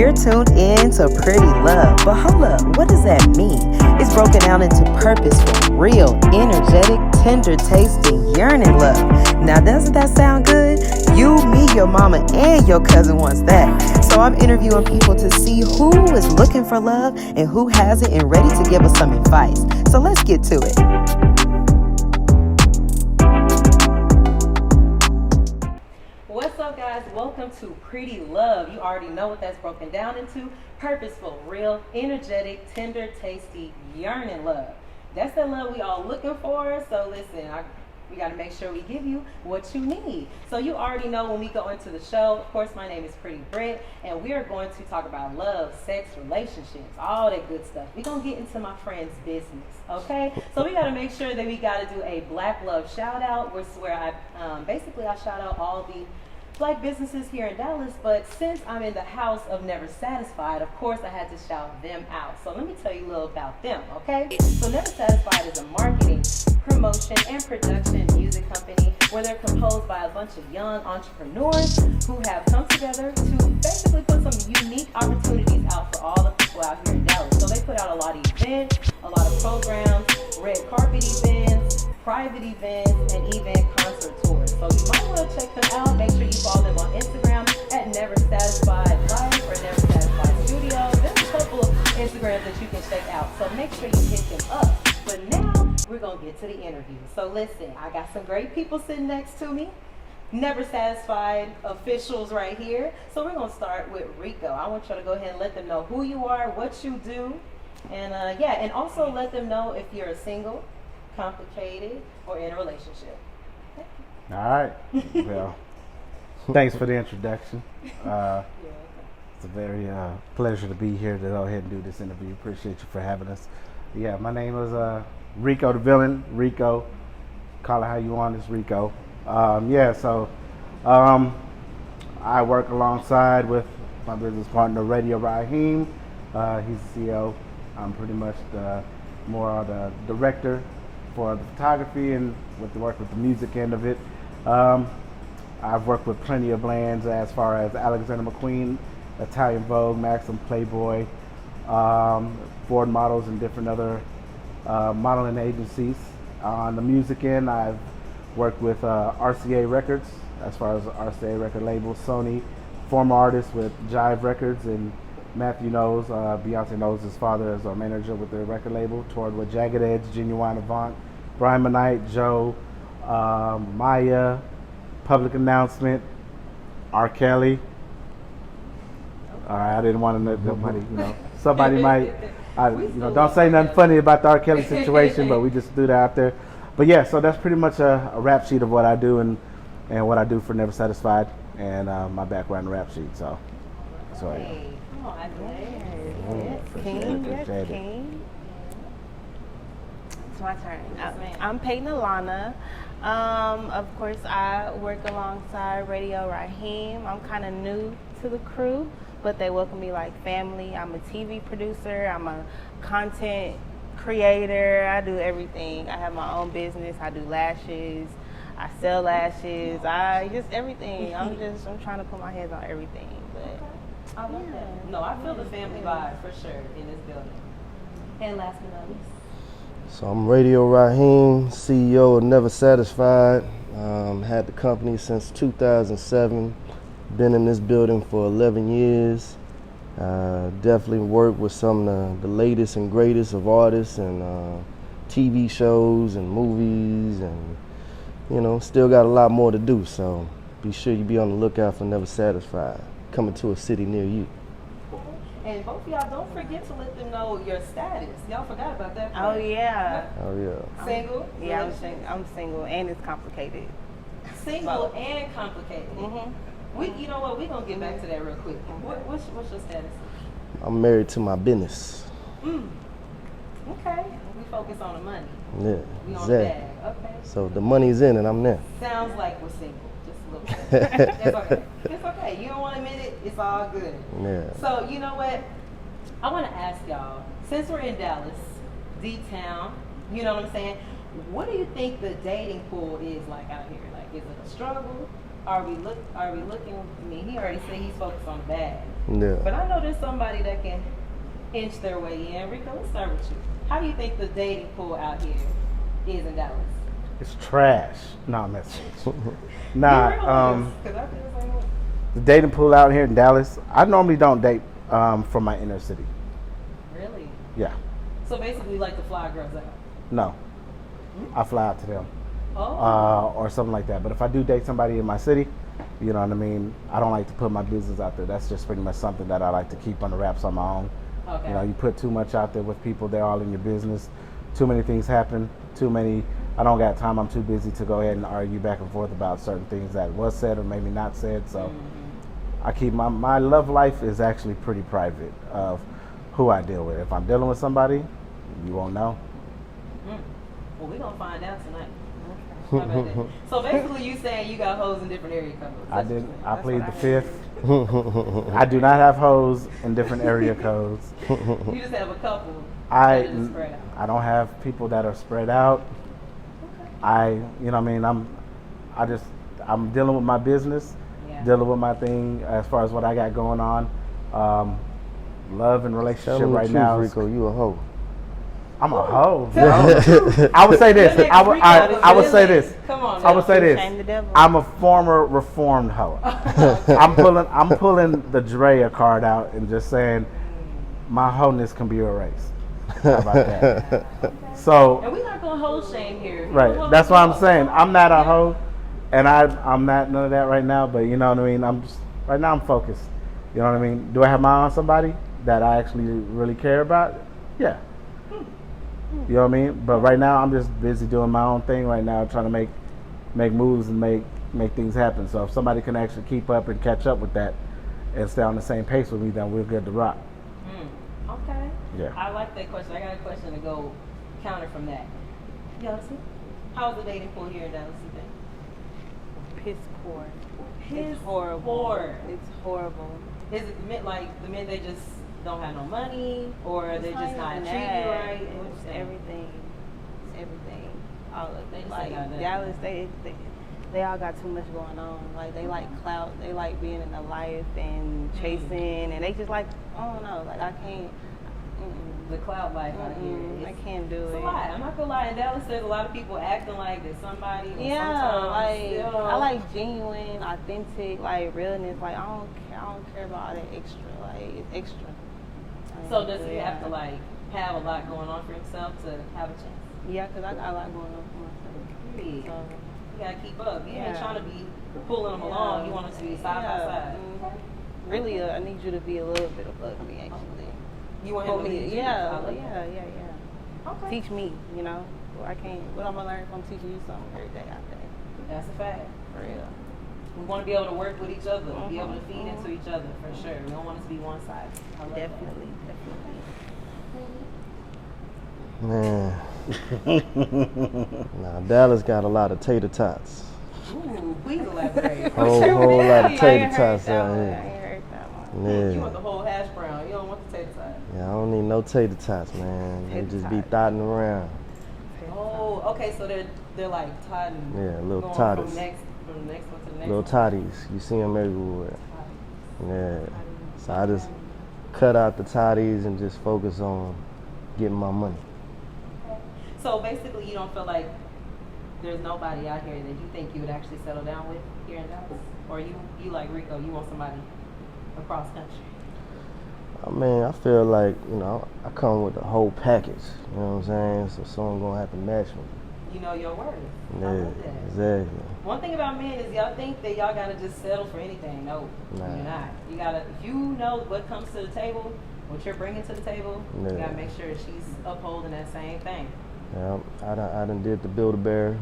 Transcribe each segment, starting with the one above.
You're tuned in to Pretty Love, but hold up, what does that mean? It's broken down into purposeful, real, energetic, tender tasting, yearning love. Now doesn't that sound good? You, me, your mama, and your cousin wants that. So I'm interviewing people to see who is looking for love and who has it and ready to give us some advice. So let's get to it. What's up, guys? Welcome to Pretty Love. You already know what that's broken down into. Purposeful, real, energetic, tender, tasty, yearning love. That's the love we all looking for. So listen, we got to make sure we give you what you need. So you already know when we go into the show, of course, my name is PrettyBrit, and we are going to talk about love, sex, relationships, all that good stuff. We're going to get into my friend's business, okay? So we got to make sure that we got to do a Black Love shout out, where I shout out all the Black businesses here in Dallas, but since I'm in the house of Never Satisfied, of course I had to shout them out. So let me tell you a little about them, okay? So Never Satisfied is a marketing, promotion, and production music company where they're composed by a bunch of young entrepreneurs who have come together to basically put some unique opportunities out for all the people out here in Dallas. So they put out a lot of events, a lot of programs, red carpet events, private events, and even concert tours. So you might want to check them out. Make sure you follow them on Instagram at Never Satisfied Life or Never Satisfied Studio. There's a couple of Instagrams that you can check out. So make sure you hit them up. But now we're going to get to the interview. So listen, I got some great people sitting next to me. Never Satisfied officials right here. So we're going to start with Rico. I want you to go ahead and let them know who you are, what you do, and and also let them know if you're single, complicated, or in a relationship. All right. Well, thanks for the introduction. It's a very pleasure to be here to go ahead and do this interview. Appreciate you for having us. Yeah, my name is Rico the Villain. Rico, call it how you want. It's Rico. I work alongside with my business partner, Radio Raheem. He's the CEO. I'm pretty much more of the director for the photography and with the work with the music end of it. I've worked with plenty of brands as far as Alexander McQueen, Italian Vogue, Maxim, Playboy, Ford Models, and different other modeling agencies. On the music end, I've worked with RCA Records, as far as RCA record label, Sony, former artists with Jive Records, and Matthew knows, Beyonce knows his father as our manager with the record label, toured with Jagged Edge, Genuine Avant, Brian McKnight, Joe, Maya, Public Announcement, R. Kelly. All right, I didn't want to let nobody, somebody might, don't say nothing funny about the R. Kelly situation, but we just threw that out there. But yeah, so that's pretty much a rap sheet of what I do and what I do for Never Satisfied and my background rap sheet. So yeah. Oh, I King. It's my turn. I'm Peyton Alana. Of course, I work alongside Radio Raheem. I'm kind of new to the crew, but they welcome me like family. I'm a TV producer. I'm a content creator. I do everything. I have my own business. I do lashes. I sell lashes. Just everything. I'm trying to put my hands on everything. But I love that. No, I feel the family vibe for sure in this building. And last but not least. So I'm Radio Raheem, CEO of Never Satisfied. Had the company since 2007. Been in this building for 11 years. Definitely worked with some of the latest and greatest of artists and TV shows and movies, and still got a lot more to do. So be sure you be on the lookout for Never Satisfied, coming to a city near you. And both of y'all, don't forget to let them know your status. Y'all forgot about that part. Oh yeah. Single? Yeah, I'm single, and it's complicated. Single and complicated. Mm-hmm. You know what? We're gonna get back to that real quick. What's your status? I'm married to my business. Okay. We focus on the money. Yeah, We on exactly. the bag. Okay. So the money's in and I'm there. Sounds like we're single. Just a little bit. It's okay. It's okay. You don't want to admit it. It's all good. Yeah. So you know what? I want to ask y'all, since we're in Dallas, D-Town, you know what I'm saying? What do you think the dating pool is like out here? Like, is it a struggle? Are we looking? I mean, he already said he's focused on the bag. Yeah. But I know there's somebody that can inch their way in. Rico, let's start with you. How do you think the dating pool out here is in Dallas? It's trash. No, I'm messing with you. Be Nah, real with us, 'cause I feel the same way. the dating pool out here in Dallas, I normally don't date from my inner city. Really? Yeah. So basically, like the fly girls out. No. I fly out to them. Oh. Or something like that. But if I do date somebody in my city, you know what I mean, I don't like to put my business out there. That's just pretty much something that I like to keep on the wraps on my own. Okay. You know, you put too much out there with people, they're all in your business. Too many things happen. I don't got time. I'm too busy to go ahead and argue back and forth about certain things that was said or maybe not said. So I keep my love life is actually pretty private of who I deal with. If I'm dealing with somebody, you won't know. Well, we're going to find out tonight. How about that? So basically, you saying you got hoes in different area codes. I did. I That's plead what the heard. fifth. I do not have hoes in different area codes. You just have a couple that are just spread out. I don't have people that are spread out. You know what I mean, I'm dealing with my business, Yeah. dealing with my thing as far as what I got going on. Love and Tell relationship them the right truth, now. Rico, you a hoe. I'm a hoe. Tell No. them the truth. I would say this. Your I nigga would, Rico I is would say really- this. Come on. I would say this. Shame the devil. I'm a former reformed hoe. I'm pulling the Drea card out and just saying my wholeness can be erased. How about that? So And we're not going to hold shame here. right, that's what I'm saying. I'm not a hoe, and I'm not none of that right now. But you know what I mean. Right now I'm focused. You know what I mean. Do I have my eye on somebody that I actually really care about? Yeah. You know what I mean? But right now I'm just busy doing my own thing right now, trying to make moves and make things happen. So if somebody can actually keep up and catch up with that and stay on the same pace with me, then we're good to rock. Okay. Yeah. I like that question. I got a question to go counter from that. Yossi, how's the dating pool here in Dallas, you think? Piss poor. Piss It's horrible. poor. It's horrible. Is it the men they just don't have no money, or they're just not even treating you that. right? What you It's think? everything. It's everything. All of They it. just Like ain't got nothing. Dallas, they all got too much going on. Like they like clout. They like being in the life and chasing, and they just like I don't know. Like I can't. The cloud life out here. I It's can't do a it. lot. I'm not gonna lie. In Dallas, there's a lot of people acting like they're somebody. And Yeah, sometimes, like you know, I like genuine, authentic, like realness. Like I don't care about all that extra. Like it's extra. So does he have to like have a lot going on for himself to have a chance? Yeah, because I got a lot going on for myself. Period. So, You gotta keep up. You ain't Yeah. trying to be pulling them along. You want them to be side by side. Mhm. Really, I need you to be a little bit above me, actually. You want For him to me, lead you? yeah, I love yeah, that. yeah. Okay. Teach me, you know. Well, I can't. What I'm gonna learn from teaching you something every day out there. That's a fact. For real. We want to be able to work with each other, be able to feed Mhm. into each other for sure. We don't want it to be one sided. Definitely. Man. Nah, Dallas got a lot of tater tots. Ooh, please elaborate. Whole lot of tater tots out here. You Yeah. want the whole hash brown. You don't want the tater tot. Yeah, I don't need no tater tots, man. They Tater just be tots. thotting around. Oh, okay. So they're like totting. Yeah, little going totters. from the next one to the next. Little one. toddies. You see them everywhere. Yeah. So I just cut out the toddies and just focus on getting my money. So basically, you don't feel like there's nobody out here that you think you would actually settle down with here in Dallas, or you like Rico, you want somebody across country. I mean, I feel like, you know, I come with the whole package. You know what I'm saying? So someone gonna have to match me. You know your worth. I Yeah, love that. exactly. One thing about men is y'all think that y'all gotta just settle for anything. No, Nah. you're not. You gotta, if you know what comes to the table, what you're bringing to the table, you Yeah. gotta make sure she's upholding that same thing. Yeah, I done did the Build-A-Bear.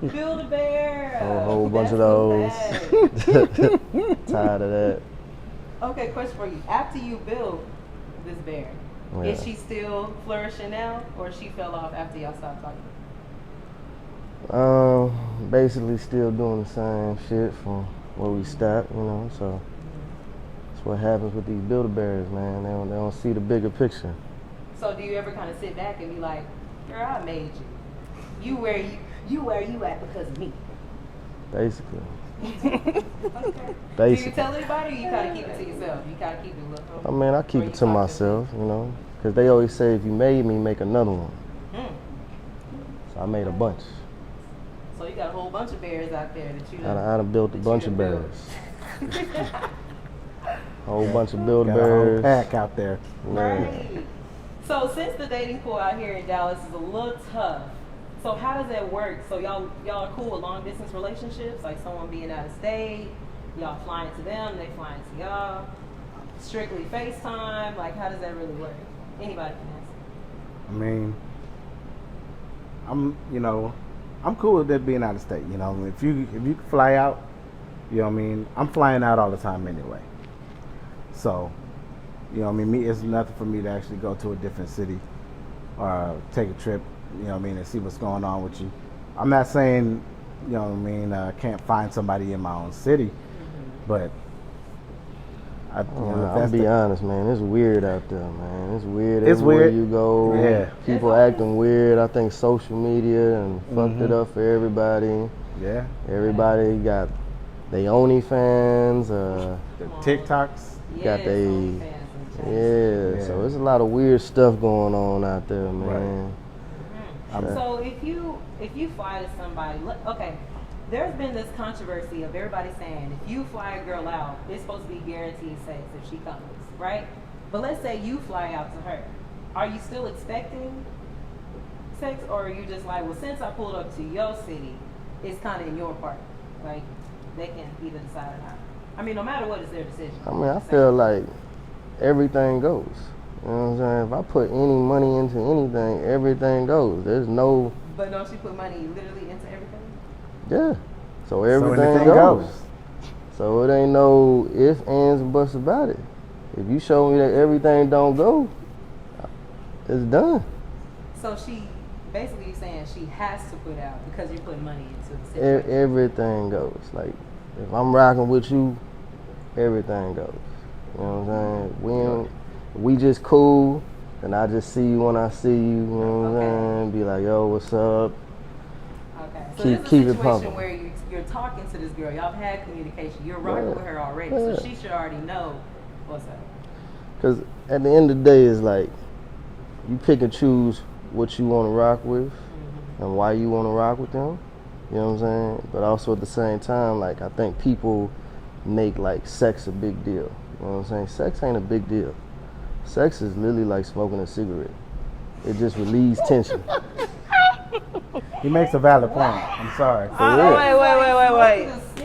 Build a bear. A whole bunch of That's those. the bag. Tired of that. Okay, question for you. After you build this bear, is Yeah. she still flourishing now, or she fell off after y'all stopped talking? Basically still doing the same shit from where we stopped, you know, so that's what happens with these Build-A-Bears, man. They don't see the bigger picture. So do you ever kind of sit back and be like, girl, I made you. You where you at because of me. basically. Okay. Do you tell anybody, or you kind of keep it to yourself? You kind of keep it a little. I mean, I keep it to myself, you know, because they always say if you made me, make another one. So I made a bunch. So you got a whole bunch of bears out there that you. I done built a bunch of built. bears. A whole bunch of build Got a whole bears. pack out there. Right. So since the dating pool out here in Dallas is a little tough, so how does that work? So y'all are cool with long distance relationships, like someone being out of state, y'all flying to them, they flying to y'all, strictly FaceTime, like how does that really work? Anybody can answer. I mean, I'm cool with that being out of state. You know, if you can fly out, you know what I mean. I'm flying out all the time anyway. So, you know what I mean. It's nothing for me to actually go to a different city or take a trip. You know what I mean, and see what's going on with you. I'm not saying, you know what I mean, I can't find somebody in my own city, but I'll be honest, man. It's weird out there, man. It's weird It's everywhere weird. you go. Yeah. People acting weird. I think social media and fucked it up for everybody. Yeah. Everybody got they OnlyFans. The TikToks. Got they. OnlyFans and Yeah. So there's a lot of weird stuff going on out there, man. Right. So if you fly to somebody, okay, there's been this controversy of everybody saying if you fly a girl out, it's supposed to be guaranteed sex if she comes, right? But let's say you fly out to her, are you still expecting sex, or are you just like, well, since I pulled up to your city, it's kind of in your part, like they can either decide or not. I mean, no matter what, it's their decision. I mean, I feel like everything goes. You know what I'm saying? If I put any money into anything, everything goes. There's no. But don't you put money literally into everything? Yeah. So everything anything goes. So it ain't no ifs, ands, and buts about it. If you show me that everything don't go, it's done. So she basically saying she has to put out because you're putting money into the situation. Everything goes. Like, if I'm rocking with you, everything goes. You know what I'm saying? We just cool, and I just see you when I see you. You know what I'm saying? Be like, yo, what's up? Okay. So Keep this is a it situation pumping. where you're talking to this girl. Y'all have had communication. You're rocking with her already, so she should already know what's up. Because at the end of the day, it's like you pick and choose what you want to rock with and why you want to rock with them. You know what I'm saying? But also at the same time, like, I think people make like sex a big deal. You know what I'm saying? Sex ain't a big deal. Sex is literally like smoking a cigarette. It just relieves tension. He makes a valid point. I'm sorry. real. Wait. Do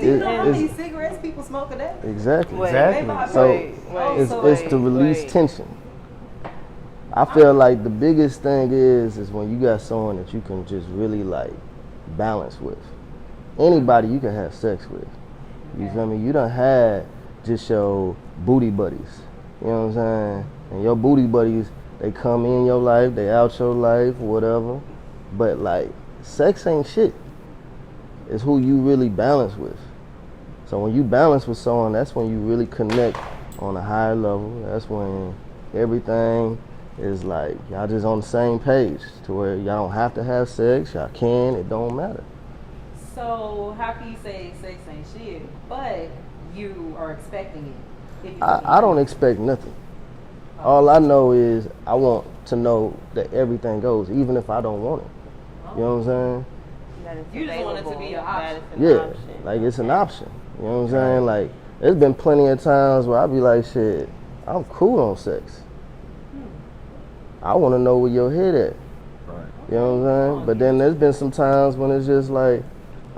you know how many It's- cigarettes people smoke a day? Exactly. Exactly. So it's to release tension. I feel like the biggest thing is when you got someone that you can just really like balance with. Anybody you can have sex with. You feel me? You done had just your booty buddies. You know what I'm saying? And your booty buddies, they come in your life, they out your life, whatever. But like, sex ain't shit. It's who you really balance with. So when you balance with someone, that's when you really connect on a higher level. That's when everything is like, y'all just on the same page to where y'all don't have to have sex, y'all can, it don't matter. So how can you say sex ain't shit, but you are expecting it? I don't expect nothing. All I know is I want to know that everything goes, even if I don't want it. You know what I'm saying? That it's You just want it to be an option. Yeah, like it's an option. You know what I'm saying? Like, there's been plenty of times where I be like, shit, I'm cool on sex. I want to know where your head at. Right. You know what I'm saying? But then there's been some times when it's just like,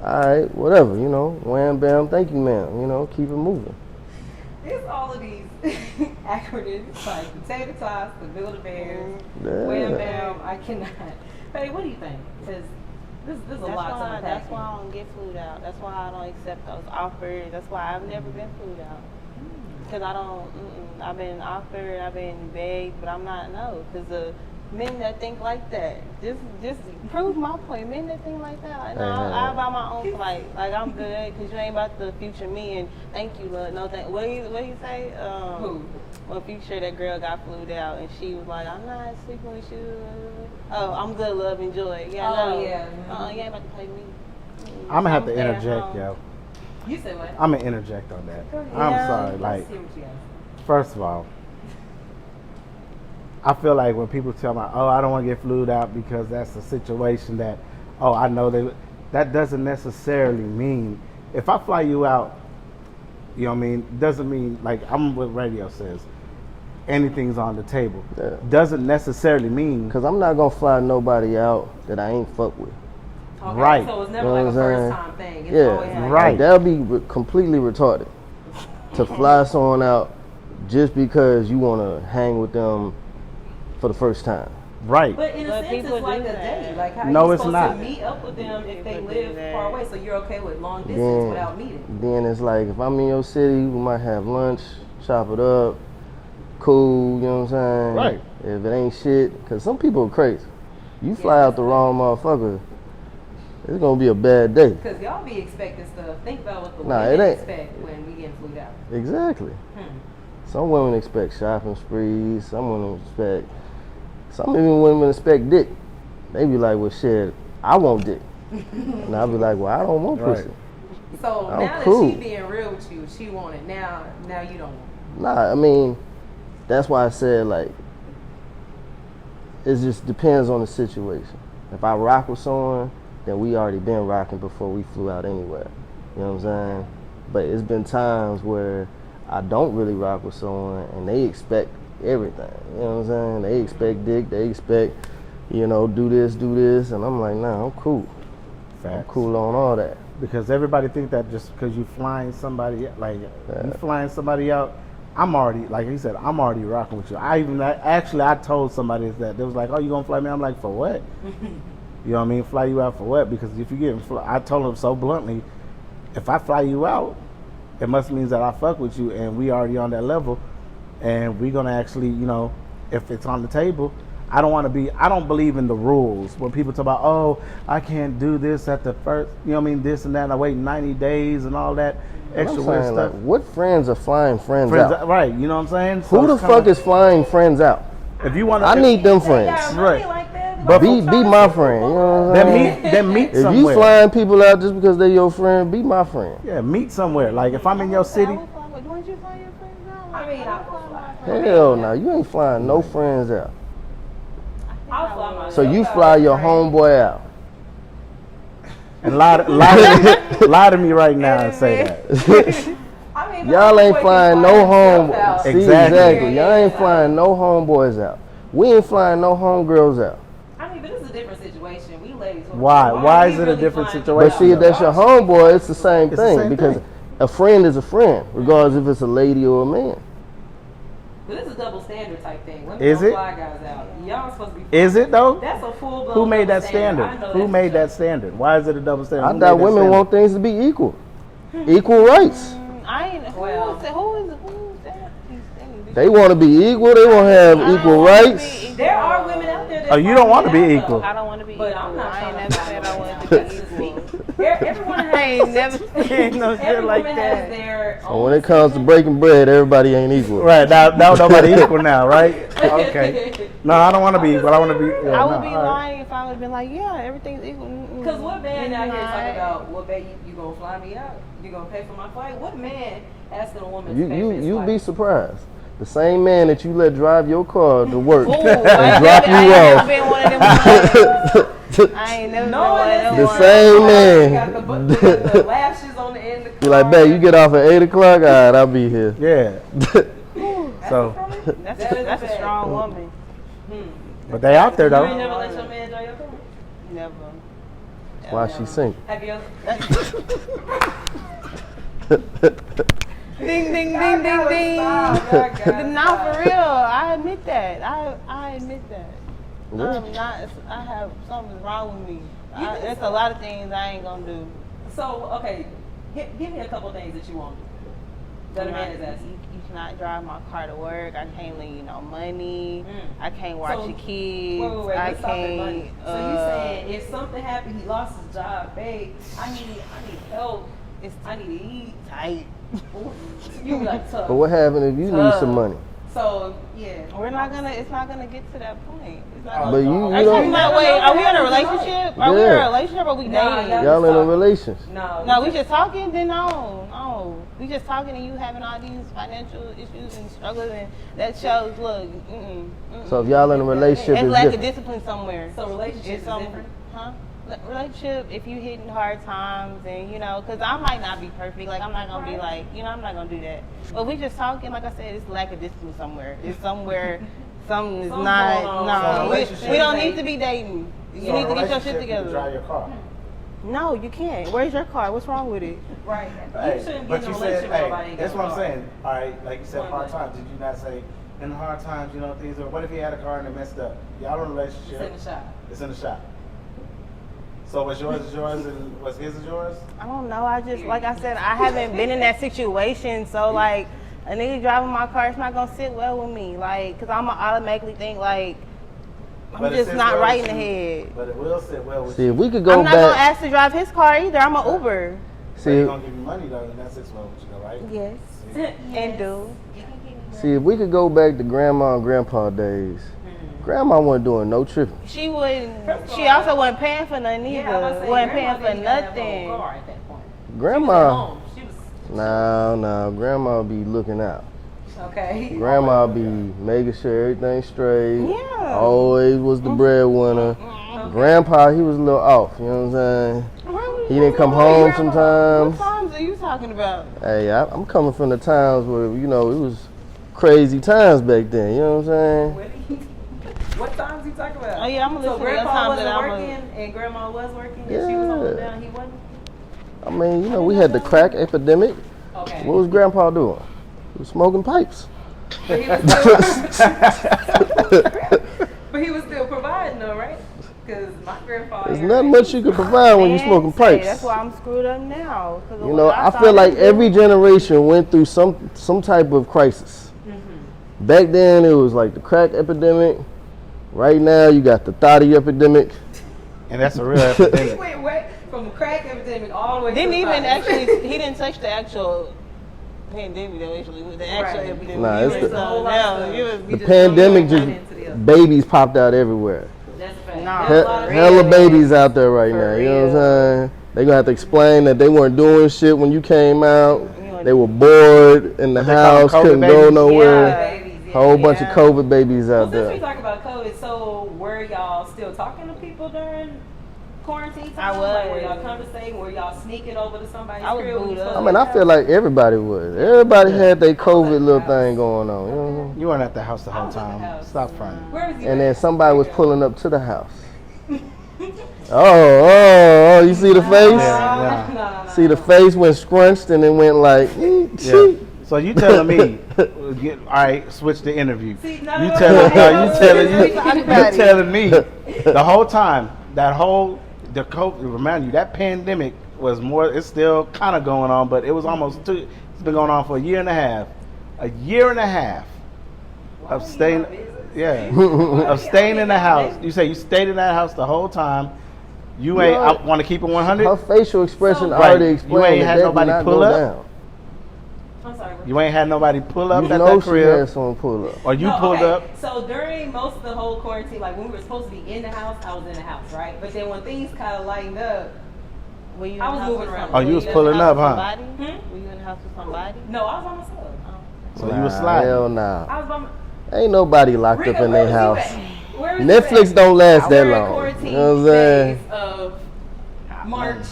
all right, whatever, you know, wham, bam, thank you, ma'am. You know, keep it moving. It's all of these acronyms like potato tots, the Build-A-Bears, Yeah. wham bam. I cannot. Hey, what do you think? Because this is a lot to unpack. That's why I don't get flued out. That's why I don't accept those offers. That's why I've never been flued out. Because I don't, I've been offered, I've been begged, but I'm not, no. Because the men that think like that, just prove my point. Men that think like that, like, no, I buy my own flight. Like, I'm good, because you ain't about to future me, and thank you, love. No, thank. What do you say? Who? Well, Future, that girl got flued out, and she was like, I'm not sleeping with you. Oh, I'm good, love, enjoy. Yeah, Oh, no. yeah. You ain't about to play me. I'm gonna have to staying interject, home. yo. You said what? I'm gonna interject on that. Go ahead. I'm Yeah. sorry. Let's Like, see what you got to say. first of all, I feel like when people tell me, "Oh, I don't want to get flued out because that's a situation that, oh, I know that doesn't necessarily mean if I fly you out, you know what I mean, doesn't mean like I'm what radio says. Anything's on the table. Yeah. Doesn't necessarily mean Because I'm not going to fly nobody out that I ain't fuck with. Okay, Right. So it's You never know like a what I'm saying? first time thing. It's Yeah, always like, right. Like, that'll be completely retarded to fly someone out just because you want to hang with them for the first time. right. But in a But sense, people it's like do a that. date. Like how No, you it's supposed not. to meet up with them if they People do live that. far away. So you're okay with long distance Then, without meeting. then it's like if I'm in your city, we might have lunch, chop it up, cool, you know what I'm saying? Right. If it ain't shit, because some people are crazy. You fly out the wrong motherfucker, it's going to be a bad day. Because y'all be expecting stuff. Think about what the Nah, women it ain't. expect when we get flued out. Exactly. Hmm. Some women expect shopping sprees. Some women expect. Some even women expect dick. They be like, "Well, shit, I want dick," and I be like, "Well, I don't want Right. pussy." So I'm now cool. that she being real with you, she want it. Now you don't want it. Nah, I mean, that's why I said like, it just depends on the situation. If I rock with someone, then we already been rocking before we flew out anywhere. You know what I'm saying? But it's been times where I don't really rock with someone and they expect everything. You know what I'm saying? They expect dick, they expect, do this, and I'm like, nah, I'm cool. I'm Facts. cool on all that. Because everybody think that just because you flying somebody you flying somebody out, I'm already, like he said, I'm already rocking with you. I told somebody that they was like, "Oh, you gonna fly me?" I'm like, "For what?" You know what I mean? Fly you out for what? Because if you get, I told them so bluntly, if I fly you out, it must means that I fuck with you and we already on that level, and we gonna actually, if it's on the table. I don't believe in the rules when people talk about, oh, I can't do this at the first, this and that, and I wait 90 days and all that extra I'm weird saying, stuff. like, what friends are flying friends out? Right, you know what I'm saying? Who the fuck is flying friends out? If you want to, I need them They friends. got money Right. like that. But Be my friend. You know what I'm saying? then meet If you somewhere. flying people out just because they your friend, be my friend. Yeah, meet somewhere. Like if I'm in your city, Wouldn't you fly your friends out? I mean, I'll fly my friends. Hell no, you ain't flying no friends out. I'll fly myself So you out fly with your friends. homeboy out. and lie to me right now and say that. I mean, Y'all my ain't boy flying can no fly home. himself out. See, Exactly. exactly. Y'all ain't Yeah. flying no homeboys out. We ain't flying no homegirls out. I mean, but it's a different situation. We ladies. Why? Why is we it a really different flying situation? But see, if that's your homeboy, it's the same It's the thing same because thing. a friend is a friend, regardless if it's a lady or a man. But it's a double standard type thing. Women Is don't it? fly guys out. Y'all supposed to be. Is it though? That's a full blown. Who made that standard? Who made that standard? Why is it a double standard? I Who thought made that women standard? want things to be equal, equal rights. I ain't. Who Well. is that? They want to be equal. They want to have equal rights. There are women out there that. Oh, you don't want to be equal. I don't want to be But equal. I'm not I ain't trying never to said find I wanted out. to That's be just equal. me. Everyone has. I ain't never said no shit Every like woman has that. their. So when it comes to breaking bread, everybody ain't equal. Right now nobody equal now, right? Okay. No, I don't want to be equal. I want to be. Yeah, I would no, be all right. lying if I would have been like, yeah, everything's equal. Because what man out here Not. talking about, well, babe, you gonna fly me out? You gonna pay for my flight? What man asking a woman You to pay for his you'd flight? be surprised. The same man that you let drive your car to work Ooh, and I drop ain't you never off. been one of them. I ain't never been No, one of them. The ones. same man. Got the lashes on the end of the You're like, babe, you get off at 8 o'clock? All right, I'll be here. Yeah. So, That's That is a bad. strong woman. but they out there You ain't though. never let your man drive your car? Never. That's why she single. Have you ever? Ding, ding, Y'all ding, ding, gotta ding. stop. Y'all gotta Not stop. for real. I admit that. I admit that. Yeah. I'm not. I have something's wrong with me. You think There's so? a lot of things I ain't gonna do. So, okay, give me a couple things that you won't do. That a man is asking. You cannot drive my car to work. I can't leave you no money. I can't watch So, your kids. Wait, I let's stop at money. can't. So you saying if something happened, he lost his job, babe, I need help. I need to eat. tight? You be like tough. But what happened if you need some money? So yeah, It's not gonna get to that point. It's not Oh, gonna, But you Are don't. are we in a relationship? Are we in a relationship or we Nah, dating? Y'all in a relationship. No, we just talking. Then no, we just talking, and you having all these financial issues and struggles, and that shows. Look, So if y'all in a relationship, it's it's lack of different. discipline somewhere. So relationship It's is different. Huh? Relationship, if you hitting hard times, and because I might not be perfect, like I'm not gonna be like, I'm not gonna do that. But we just talking, like I said, it's lack of discipline somewhere. It's somewhere, something is Something's not. going on. No, So we relationship- don't need to be dating. You need to get your shit together. Drive your car. No, you can't. Where's your car? What's wrong with it? Right. Hey, You shouldn't but get in a you relationship said, with nobody. hey, ain't that's got what a I'm car. saying. All right, like you said, Why hard not? times. Did you not say in hard times, things? Or what if he had a car and it messed up? Y'all in a relationship. It's in the shop. It's in the shop. So what's yours is yours, and what's his is yours? I don't know. I just, like I said, I haven't been in that situation. So, like, a nigga driving my car, it's not going to sit well with me. Like, because I'm going to automatically think, like, I'm But it just sits not well right in with the you. head. But it will sit well with See, you. if we could go I'm not going to back. ask to drive his car either. I'm an Uber. So he's See, gonna give you money though, and that sits well with you, though, right? Yes. See? And do. see, if we could go back to grandma and grandpa days, grandma wasn't doing no tripping. She wouldn't, she also wasn't paying for nothing either. Yeah, I was about to say, wasn't grandma paying for didn't even have her own nothing. car at that point. Grandma, Home. She was no, grandma be looking out. okay. Grandma be making sure everything's straight. Yeah. Always was the breadwinner. Grandpa, he was a little off, you know what I'm saying? He didn't come home What sometimes. times are you talking about? Hey, I'm coming from the times where, it was crazy times back then, you know what I'm saying? What times you talking about? Oh, yeah, I'm So listening to the grandpa times wasn't that I'm working and grandma was working and she was holding down. He wasn't. I mean, we had the crack epidemic. Okay. What was grandpa doing? He was smoking pipes. But he was still, but he was still providing though, right? Because my grandfather. There's not much you can provide when you're smoking pipes. That's why I'm screwed up now. 'Cause You know, what I saw feel like them do- every generation went through some type of crisis. Back then, it was like the crack epidemic. Right now, you got the thotty epidemic. And that's a real He epidemic. went way from crack epidemic all the way Didn't to even the actually, he didn't touch the actual pandemic though, actually, with the actual Right. epidemic. Nah, You it's was, the- whole lot now, of stuff. you was- The just pandemic don't know just one into the other. babies popped out everywhere. That's a fact. Nah. There's a lot of Hella real babies out there right For now. You know what I'm real. saying? They gonna have to explain that they weren't doing shit when you came out. They were bored in the What they call them, house, COVID couldn't go babies? nowhere. Yeah. Babies, yeah. Whole bunch of Yeah. COVID babies out Well, since we there. talk about COVID, so were y'all still talking to people during quarantine I time? was. Like, were y'all conversating? Were y'all sneaking over to somebody's I was crib? when booed you up. I mean, I feel like everybody was. Everybody had their COVID little thing going on. You know what I'm saying? You weren't at the house the I whole was at the time. house. Stop fronting. Where was you And at? then somebody was pulling up to the house. Oh, you see the face? Yeah. No. See the face went scrunched and it went like, Yeah. cheek. So you telling me, all right, switch the interview. See, no, You no, telling, no, no, no, you telling, no, you, no, no, you telling me the whole time the COVID. Remind you that pandemic was more. It's still kind of going on, but it was almost two. It's been going on for a year and a half. A year and a half of staying. Yeah, of staying in the house. You say you stayed in that house the whole time. You ain't. I want to keep it 100. Her facial expression So- already Right. explained You ain't that had that did nobody not pull go up? down. I'm sorry. You ain't had nobody pull up You at know that she crib, had someone pull up. or you No, pulled okay. up. So during most of the whole quarantine, like when we were supposed to be in the house, I was in the house, right? But then when things kind of lightened up, Were you in I the was house moving with around. somebody? Oh, you was Were in pulling the house up, with huh? somebody? Hmm? Were you in the house with somebody? no, I was by myself. So you was sliding. Hell nah. I was by my. Ain't nobody locked Rika, up in where their was you house. at? Where was you Netflix at? don't last that During long. quarantine You know what I'm saying? days of March.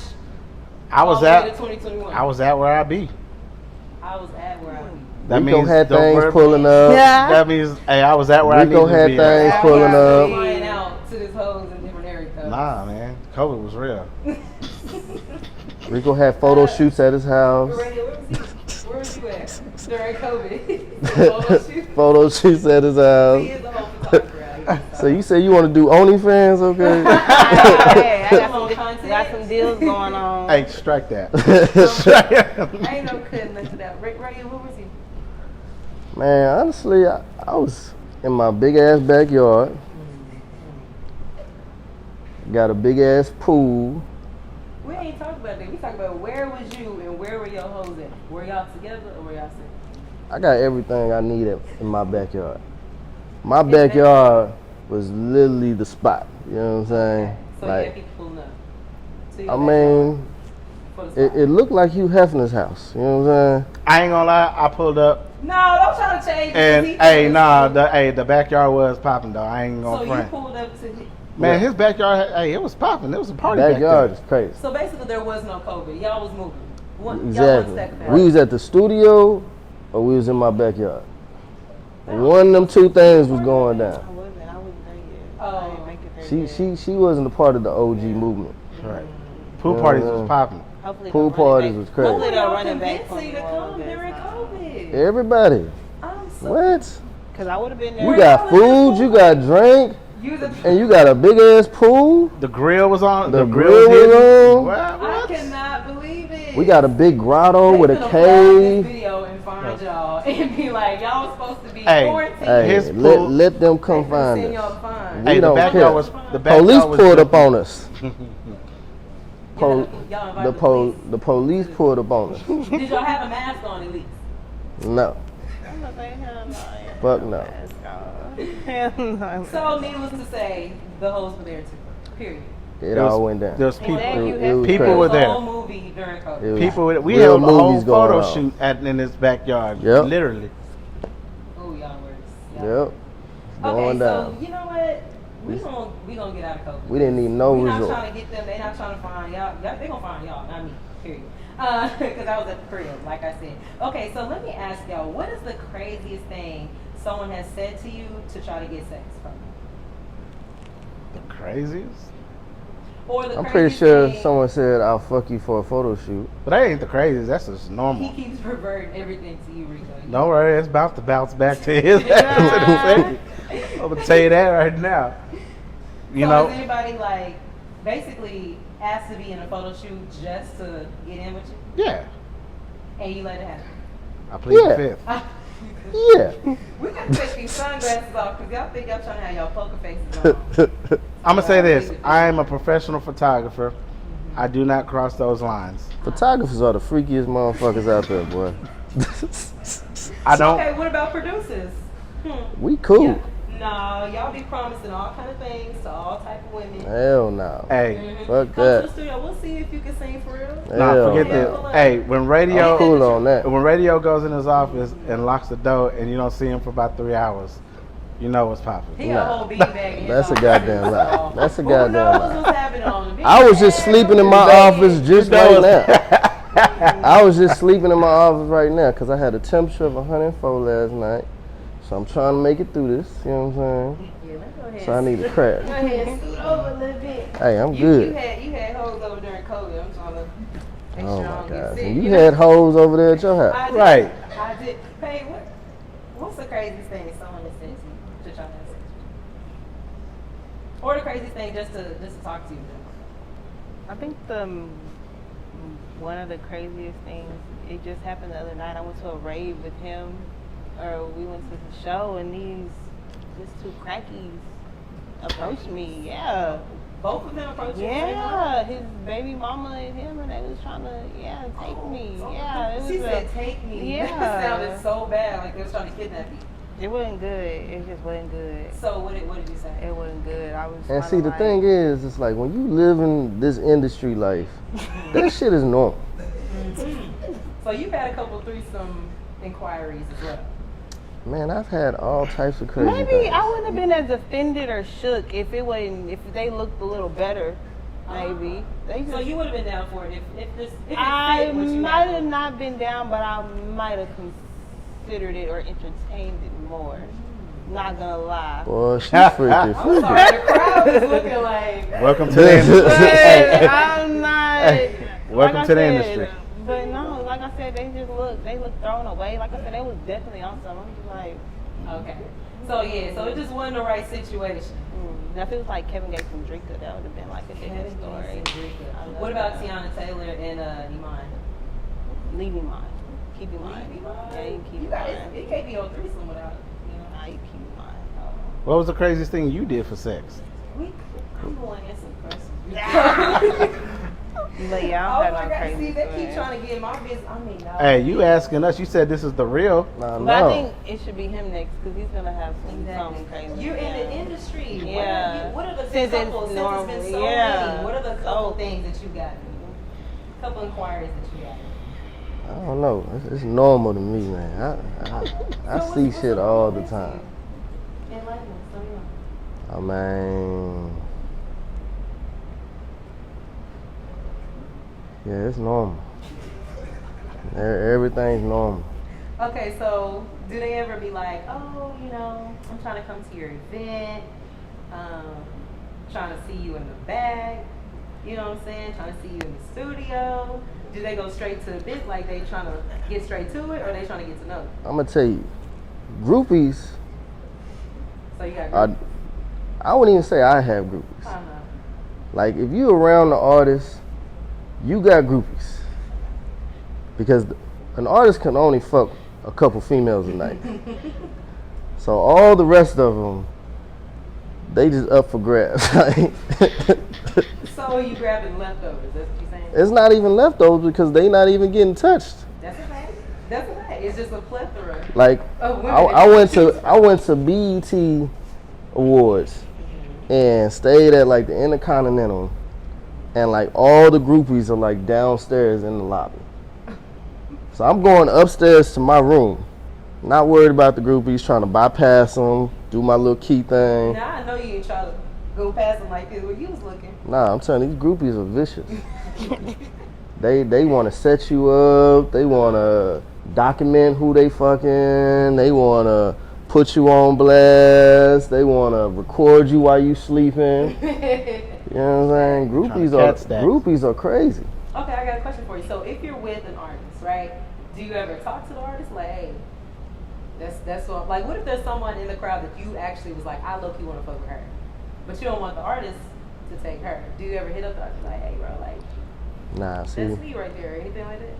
I was all the way to at. 2021. I was at where I be. I was at where I was. That Rico means had don't things worry- pulling up. Yeah. That means, hey, I was at where I Rico needed had to be. at. things I pulling was up. flying out to this hoes in different areas. Nah, man, COVID was real. Rico had photo shoots at his house. Where was you at during COVID? Photo shoot? Photo shoots at his He house. is a whole photographer out here. So you say you want to do OnlyFans, okay? Hey, I Come on, got some deals going on. Hey, strike that. Strike that. I ain't no cutting nothing out. Ray, where was you? Man, honestly, I was in my big ass backyard. Got a big ass pool. We ain't talking about that. We talking about where was you and where were your hoes at? Were y'all together or were y'all separate? I got everything I needed in my backyard. My backyard was literally the spot. You know what I'm saying? Okay. So you had people pulling up. to your I backyard mean, for the spot. it looked like Hugh Hefner's house. You know what I'm saying? I ain't gonna lie, I pulled up No, don't try to change it. and He hey, feels nah, cool. the backyard was popping though. I ain't gonna So you front. pulled up to. Man, his backyard, hey, it was popping. It was a party Backyard back is crazy. So basically, there was no COVID. Y'all was moving. Y'all Exactly. was We was at the studio or we was in my backyard. One of them two things was going down. I wasn't there yet. Oh. I didn't make it there yet. She wasn't a part of the OG movement. there. Right. Pool parties was popping. Hopefully Pool they'll run it parties back. was crazy. Hopefully they'll Y'all run it back convinced for you me to while come it's during not. COVID. Everybody. I'm so. What? Cause I would have been there. You got food, you got drink, You the. and you got a big ass pool. The grill was on. The grill grill was hitting. on. What? I What? cannot believe it. We got a big grotto They with a finna flag this cave. video and find y'all and be like, y'all was supposed to be Hey, quarantined. Hey, His let, pool- let them They come finna find send y'all us. fine. We Hey, the don't backyard care. was. The backyard Police was pulled good. up on us. Y'all invited The police. the police pulled up on us. Did y'all have a mask on at least? No, I'm gonna say hell no. fuck no. Hell no. So needless to say, the hoes were there too. Period. It all went down. There's people. Exactly. It was People crazy. were It was a there. whole movie during COVID. It was People. We real held a whole movies going photo on. shoot in his backyard. Yep. Literally. Oh, y'all were. Yep, going Okay, down. so you know what? We gonna get out of COVID. We didn't need no We're not resort. trying to get them. They not trying to find y'all. They gonna find y'all, not me. Period. Because I was at the crib, like I said. Okay, so let me ask y'all, what is the craziest thing someone has said to you to try to get sex from you? The craziest. Or the I'm pretty craziest sure thing, someone said I'll fuck you for a photo shoot. But that ain't the craziest. That's just he normal. keeps reverting everything to you, Rico. Don't worry, it's about to bounce back to his ass in a second. I'm gonna tell you that right now. You So know, is anybody like basically asked to be in a photo shoot just to get in with you, yeah. and you let it happen? I plead Yeah. the fifth. Yeah. We gotta take these sunglasses off because y'all think y'all trying to have y'all poker faces on. I'm gonna say this: I am a professional photographer. I do not cross those lines. Photographers are the freakiest motherfuckers out there, boy. I don't. Okay, what about producers? We cool. Yeah. No, y'all be promising all kind of things to all type of women. Hell no. Hey, Fuck Come to that. the studio. We'll see if you can sing for real. nah, Hell forget no. that. Hey, when radio, I'm cool on that. when radio goes in his office and locks the door, and you don't see him for about 3 hours, you know what's popping. He got a whole beanbag in his That's a office. goddamn lie. That's a Who goddamn knows lie. what's happening on the I was just beanbag? sleeping in my office just You know right now. I was just sleeping in my office right now because I had a temperature of 104 last night. So I'm trying to make it through this. You know what I'm saying? Yeah, let's go ahead. So I need to crash. Go ahead and scoot over a little bit. Hey, I'm You good. had hoes over during COVID. I'm trying to make Oh sure I my don't get God. sick. And you know? had hoes over there at your house. I did. Right. I did. Hey, what's the craziest thing someone has said to you to try to have sex with you? Or the craziest thing just to talk to you? I think one of the craziest things, it just happened the other night. I went to a rave with him, or we went to the show, and these two crackies approached me. Yeah. Both of them approached you? Yeah, his baby mama and him, and they was trying to, take me. Yeah, it was She said, "Take me." Yeah. That sounded so bad, like they was trying to kidnap you. It wasn't good. It just wasn't good. So what did you say? It wasn't good. I was. And kinda see, the like, thing is, it's like when you live in this industry life, that shit is normal. So you've had a couple threesome inquiries as well. Man, I've had all types of crazy Maybe things. I wouldn't have been as offended or shook if it wasn't. If they looked a little better, maybe. They So just, you would have been down for it if it I fit what you might had. have not been down, but I might have considered it or entertained it more. Not gonna lie. Boy, she's freaky. I'm sorry, the crowd is looking like. Welcome to the industry. But I'm not. Welcome like I to the said, industry. But no, like I said, they look thrown away. Like I said, they was definitely on something. I'm just like, Okay. So yeah, so it just wasn't the right situation. Now if it was like Kevin Gates and Drika, that would have been like a different story. I love What about that. Tiana Taylor and Iman? Leave him on. Keep him on. Yeah, you can keep You him got on. it can't be no threesome without. Nah, you keep him on. What was the craziest thing you did for sex? I'm going to answer the question. But yeah, I Oh don't my have no God! crazy See, they keep stories. trying to get my business. I mean, no. Hey, you asking us? You said this is the real. Nah, But I no. think it should be him next because he's gonna have something crazy. You're in the Yeah. industry. Yeah. What are the Since it's couple? Since normal, it's been so yeah. many. What are the couple So- things that you got? Couple inquiries that you got. I don't know. It's normal to me, man. I So see what's shit the all problem the with time. you? Enlighten us. Tell me more. I mean, yeah, it's normal. Everything's normal. Okay, so do they ever be like, oh, you know, I'm trying to come to your event, trying to see you in the back, you know what I'm saying? Trying to see you in the studio. Do they go straight to the bit, like they trying to get straight to it, or they trying to get to know? I'm gonna tell you, groupies. So you got I wouldn't even say I have groupies. uh-huh. Like if you around the artist, you got groupies. Because an artist can only fuck a couple females a night. So all the rest of them, they just up for grabs. So you grabbing leftovers? That's what you're saying? It's not even leftovers because they not even getting touched. That's okay. That's okay. It's just a plethora. Like Of women I that went to BET Awards and stayed at like the Intercontinental, and like all the groupies are like downstairs in the lobby. So I'm going upstairs to my room, not worried about the groupies, trying to bypass them, do my little key thing. Now I know you ain't trying to go past them like this where you was looking. Nah, I'm telling you, these groupies are vicious. They want to set you up. They want to document who they fucking. They want to put you on blast. They want to record you while you sleeping. You know what I'm saying? Groupies are crazy. Okay, I got a question for you. So if you're with an artist, right? Do you ever talk to the artist like, hey, that's what, like, what if there's someone in the crowd that you actually was like, I low-key want to fuck with her, but you don't want the artist to take her? Do you ever hit up the artist like, hey, bro, like, Nah, see, that's me right there, or anything like that?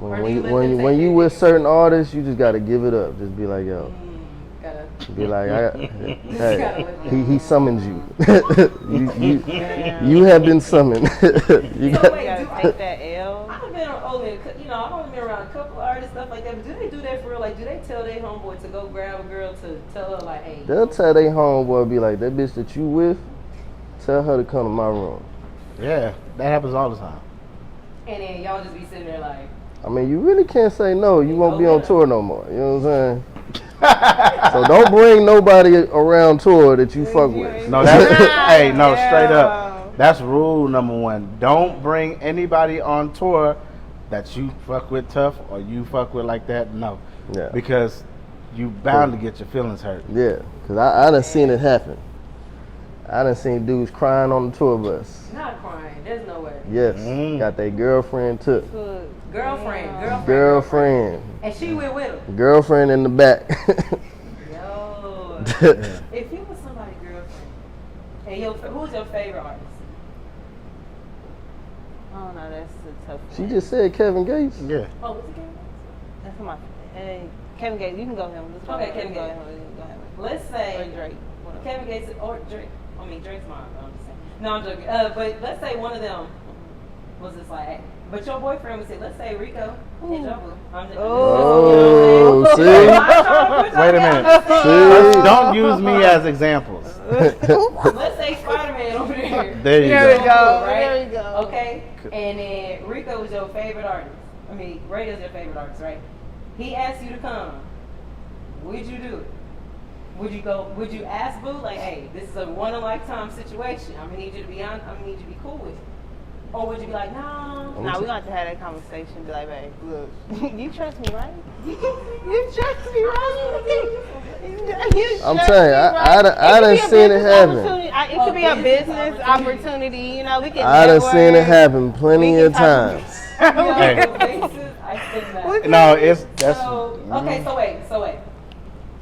Or do when you you let them when, take when you their with pick? certain artists, you just gotta give it up. Just be like, yo, Gotta. be like, gotta hey, let he summoned you. you have been summoned. You So got, wait, You do gotta I? take that L. I've been only, you know, I've only been around a couple artists, stuff like that. But do they do that for real? Like, do they tell their homeboy to go grab a girl to tell her like, hey? they'll tell their homeboy, be like, that bitch that you with, tell her to come to my room. Yeah, that happens all the time. And then y'all just be sitting there like, I mean, you really can't say no. You won't be on tour no more. You know what I'm saying? So don't bring nobody around tour that you fuck with. No, that's hey, no, straight Yeah. up. That's rule number one. Don't bring anybody on tour that you fuck with tough or you fuck with like that. No, Yeah. because you bound to get your feelings hurt. Yeah, because I done seen it happen. I done seen dudes crying on the tour bus. not crying. There's no way. Yes, Mm. got their girlfriend took. Girlfriend. And she went with him. Girlfriend in the back. Yo. If you was somebody's girlfriend, and who's your favorite artist? Oh no, that's a tough one. She just said Kevin Gates. Yeah. Oh, what's it again? That's my. Kevin Gates, you can go him. Let's go Okay, him. Kevin You can Gates. go him. You can go him. Let's Or say Drake. Whatever. Kevin Gates or Drake. I mean, Drake's mine. I'm just saying. No, I'm joking. But let's say one of them was just like, hey, but your boyfriend would say, let's say Rico and Joe. I'm just, Oh, I'm see? not trying to put y'all Wait a down, minute. I'm just saying. See? Don't use me as examples. Let's say Spider-Man over there. There you There we go. go. Right? There we go. Okay. And then Rico was your favorite artist. I mean, Radio's your favorite artist, right? He asked you to come. Would you do it? Would you go? Would you ask Boo like, hey, this is a one in a lifetime situation. I'm gonna need you to be on. I'm gonna need you to be cool with it. Or would you be like, no? No, we're gonna have to have that conversation. Be like, babe, look, you trust me, right? You trust me, right? I'm telling you, I done seen it happen. It could be a business opportunity. You know, we can. I done network. seen it happen plenty We of can talk- times. No, it's that's. Okay, so wait.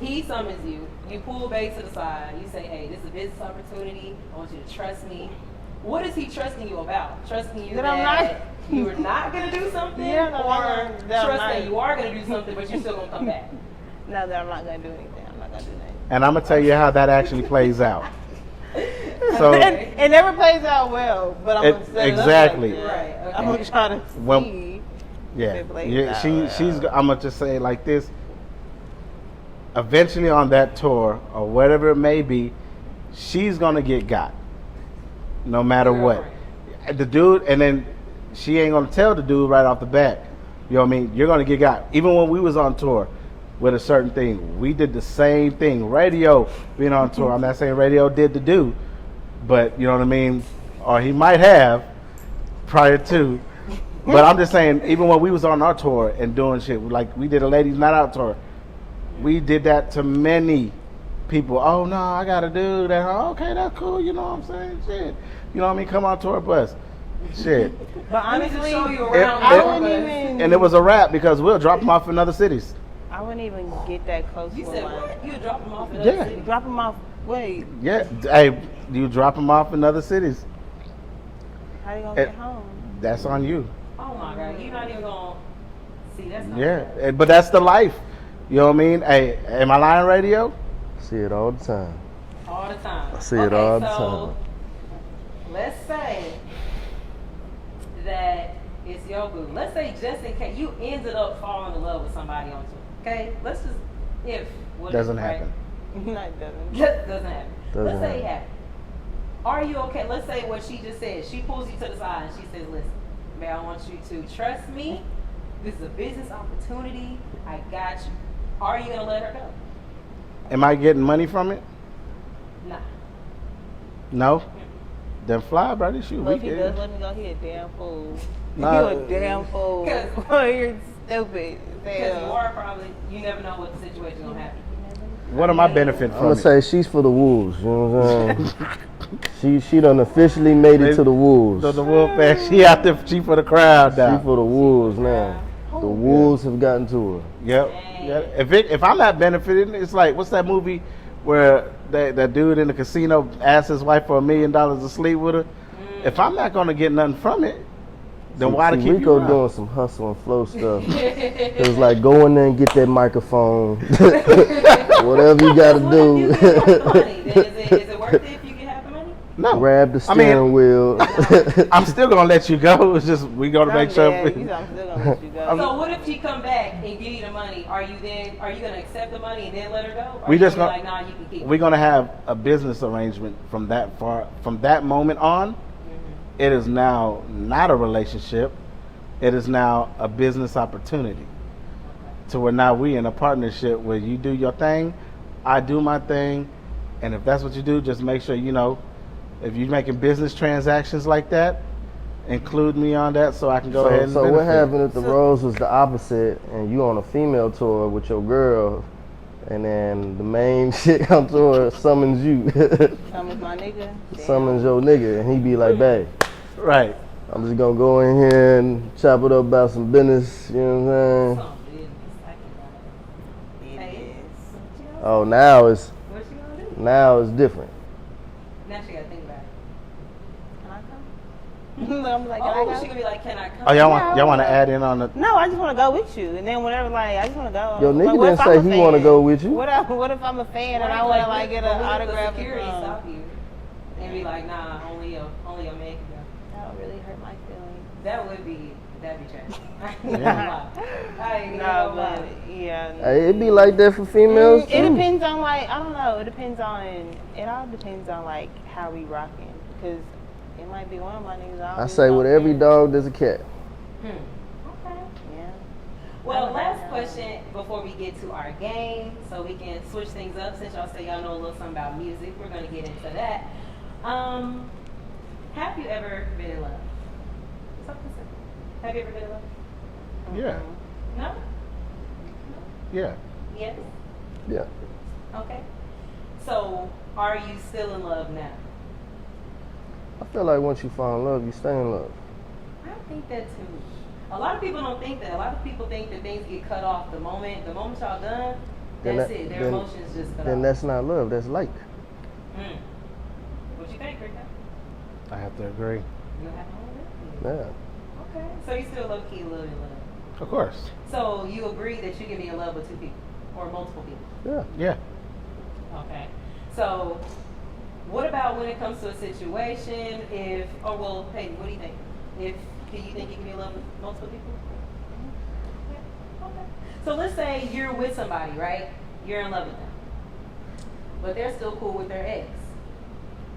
He summons you. You pull Bae to the side. You say, hey, this is a business opportunity. I want you to trust me. What is he trusting you about? Trusting you That that, I'm not- you are not going to do something? Yeah, no, or that I'm trust not. that you are going to do something, but you're still going to come back? No, that I'm not gonna do anything. I'm not gonna do that. And I'm gonna tell you how that actually plays out. So it never plays out well, but I'm gonna set exactly. it up like that. Right, okay. I'm gonna try to see. Well, yeah, if it plays out she's. well. I'm gonna just say it like this. Eventually, on that tour or whatever it may be, she's gonna get got, no matter what. The dude, and then she ain't gonna tell the dude right off the bat. You know what I mean? You're gonna get got. Even when we was on tour with a certain thing, we did the same thing. Radio being on tour. I'm not saying radio did the do, but you know what I mean? Or he might have prior to. But I'm just saying, even when we was on our tour and doing shit, like we did a Ladies Night Out tour, we did that to many people. Oh no, I gotta do that. Oh, okay, that's cool. You know what I'm saying? Shit. You know what I mean? Come on tour bus. Shit. But Let me just honestly, show you around. I wouldn't even. And it was a wrap because we'll drop them off in other cities. I wouldn't even get that close. You with said mine. what? You drop them off in Yeah. other cities? Drop them off. Wait, Yeah. Hey, you drop them off in other cities. how you gonna It- get home? That's on you. Oh my God, you're not even gonna see. That's not Yeah. fair. But that's the life. You know what I mean? Hey, am I lying, radio? See it all the time. All the time. I see it all the so time. let's say that it's your boo. Let's say just in case you ended up falling in love with somebody on tour. Okay? Let's just if what Doesn't if, right? happen. No, it doesn't. Doesn't happen. Doesn't Let's say happen. it happened. Are you okay? Let's say what she just said. She pulls you to the side and she says, "Listen, man, I want you to trust me. This is a business opportunity. I got you." Are you gonna let her go? Am I getting money from it? Nah. No. Then fly, brother. Shoot, Well, we if he can. does let me go, he a damn fool. Nah. You a damn fool. 'Cause- You're stupid. Because you Damn. are probably, you never know what the situation gonna happen. What am I benefiting I'm from? gonna it? say she's for the wolves. You know what I'm saying? she done officially made it to the wolves. So the wolf ass, she out there, she for the crowd She now. for the wolves now. The wolves have gotten to her. Yep. Yeah. If I'm not benefiting, it's like what's that movie where that dude in the casino asked his wife for $1 million to sleep with her? If I'm not gonna get nothing from it, then why to See, keep Rico you around? doing some hustle and flow stuff. It was like go in there and get that microphone. Whatever you gotta What if you do. get half the money? Then is it worth it if you get half the money? No. Grab the I mean, steering wheel. I'm still gonna let you go. It's just we gotta make sure. I'm still gonna let you go. So what if she come back and give you the money? Are you gonna accept the money and then let her go? Or We you just gonna be gonna- like, nah, you can keep it? We're gonna have a business arrangement from that moment on. It is now not a relationship. It is now a business opportunity. To where now we in a partnership where you do your thing, I do my thing, and if that's what you do, just make sure you know if you're making business transactions like that, include me on that so I can go ahead and So what benefit. happened if the roles was the opposite and you on a female tour with your girl and then the main chick on tour summons you, Summons my nigga. Damn. summons your nigga and he be like, babe, Right. I'm just gonna go in here and chop it up about some business, you know what I'm saying? Some business. I can It Hey. is. Oh, now it's What she gonna do? now it's different. Now she gotta think about it. Can I come? I'm like, can Oh, I she go? gonna be like, can I come? Oh, y'all want to add in on the? No, I just want to go with you, and then whenever I just want to go. Your nigga what didn't if say I'm a he want to fan? go with you. What if I'm a fan and I want to like get an autograph? Security and, stop you and be like, nah, only your man can go. That would really hurt my feelings. That'd be trash. I ain't Yeah. gonna lie. I ain't No, gonna but lie. yeah. No. Hey, it be like that for females It too. depends on like I don't know. It all depends on like how we rocking, because it might be one of my niggas. I say with every dog there's a cat. Okay. Yeah. Well, last question before we get to our game, so we can switch things up. Since y'all say y'all know a little something about music, we're gonna get into that. Have you ever been in love? Something simple. Have you ever been in love? Yeah. No? Yeah. Yes? Yeah. Okay. So, are you still in love now? I feel like once you fall in love, you stay in love. I think that too. A lot of people don't think that. A lot of people think that things get cut off the moment y'all done. Then That's that- it. Their then- emotions just cut Then off. that's not love, that's like. What you think, Rico? I have to agree. You have no idea. Yeah. Okay. So you still low key love in love. Of course. So you agree that you can be in love with two people or multiple people. Yeah. Yeah. Okay. So What about when it comes to a situation? Hey, what do you think? Do you think you can be in love with multiple people? Yeah. Okay. So let's say you're with somebody, right? You're in love with them, but they're still cool with their ex,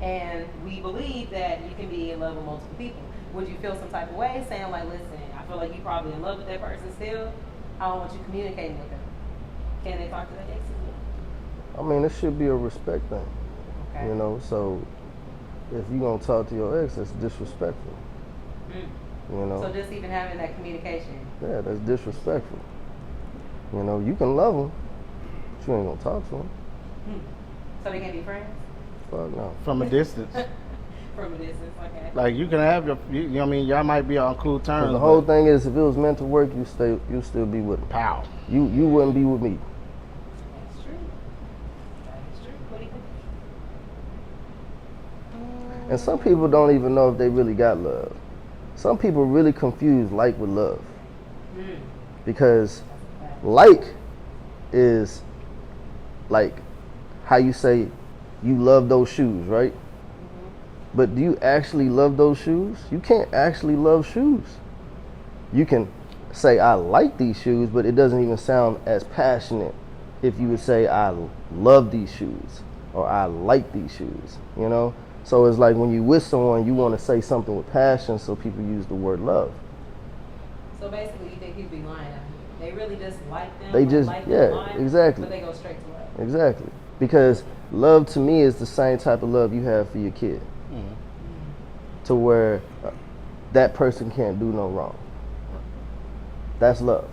and we believe that you can be in love with multiple people. Would you feel some type of way, saying like, "Listen, I feel like you're probably in love with that person still. I don't want you communicating with them." Can they talk to their ex as well? I mean, it should be a respect thing. Okay. You know, so if you're going to talk to your ex, that's disrespectful. You know? So just even having that communication. Yeah, that's disrespectful. You know, you can love them, but you ain't going to talk to them. So they can't be friends? Fuck no. From a distance. From a distance, okay. Like you can have you know what I mean, y'all might be on cool terms. 'Cause the whole thing is, if it was meant to work, you still be with them. Pow. You wouldn't be with me. That's true. That's true. What do you think? And some people don't even know if they really got love. Some people really confuse like with love. Because like is like how you say you love those shoes, right? But do you actually love those shoes? You can't actually love shoes. You can say I like these shoes, but it doesn't even sound as passionate if you would say I love these shoes or I like these shoes, you know? So it's like when you with someone, you want to say something with passion, so people use the word love. So basically, you think people be lying? They really just like them? They just, like yeah, them lying, exactly. But they go straight to love. Exactly. Because love to me is the same type of love you have for your kid. To where that person can't do no wrong. That's love.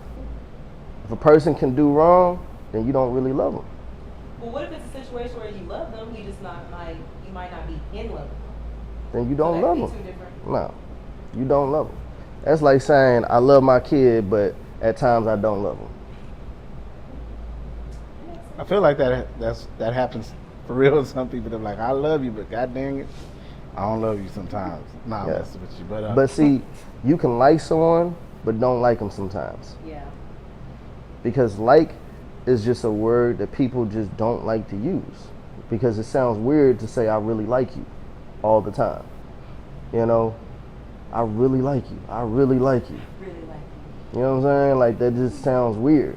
If a person can do wrong, then you don't really love them. Well, what if it's a situation where you love them, you just not like, you might not be in love with them? Then you don't so love that them. could be two different. No, you don't love them. That's like saying I love my kid, but at times I don't love them. I feel like that happens for real. Some people they're like, I love you, but god dang it, I don't love you sometimes. Nah, I'm Yeah. messing with you. But see, you can like someone, but don't like them sometimes. Yeah. Because like is just a word that people just don't like to use. Because it sounds weird to say I really like you all the time. You know, I really like you. I really like you. Really like you. You know what I'm saying? Like that just sounds weird.